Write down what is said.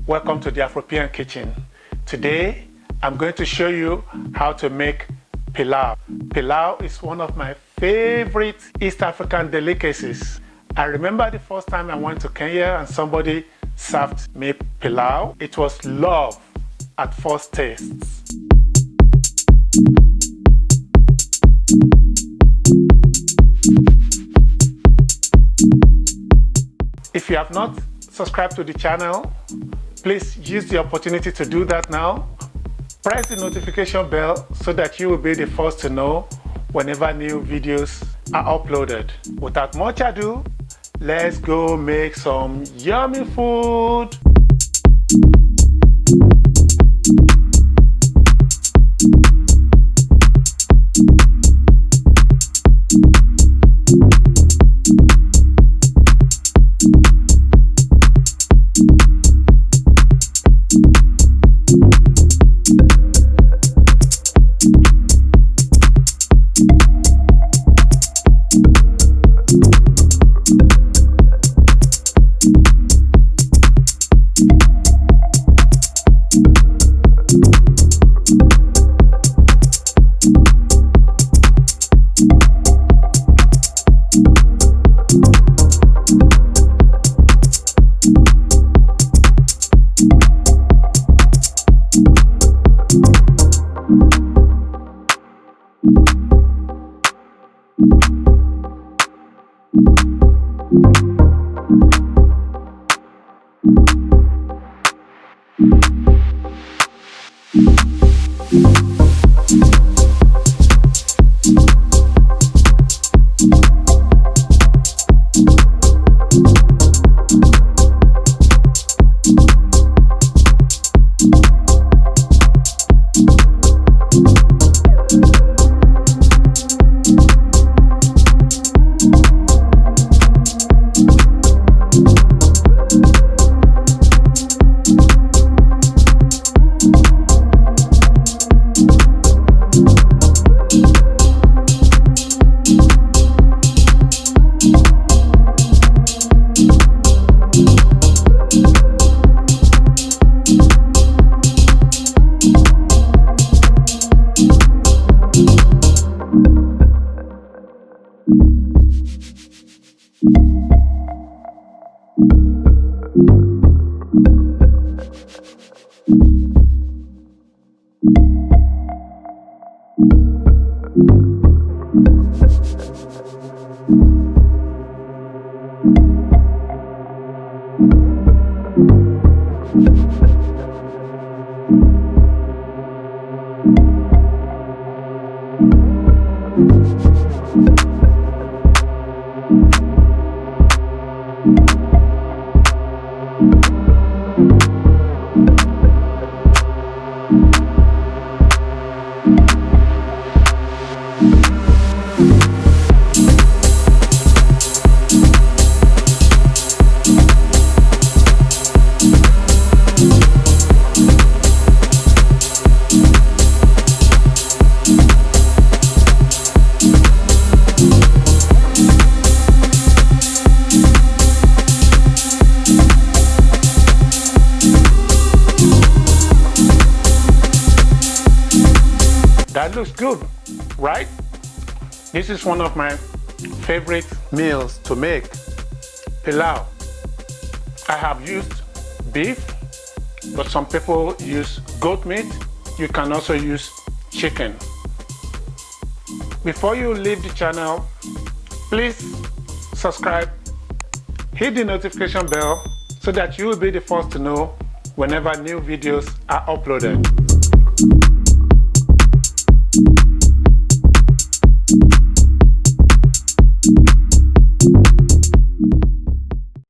Welcome to the Afropean Kitchen. Today I'm going to show you how to make pilau. Pilau is one of my favorite East African delicacies. I remember the first time I went to Kenya and somebody served me pilau. It was love at first taste. If you have not subscribed to the channel, please use the opportunity to do that now. Press the notification bell so that you will be the first to know whenever new videos are uploaded. Without much ado, let's go make some yummy food. That looks good, right? This is one of my favorite meals to make, pilau. I have used beef, but some people use goat meat. You can also use chicken. Before you leave the channel, please subscribe, hit the notification bell so that you will be the first to know whenever new videos are uploaded.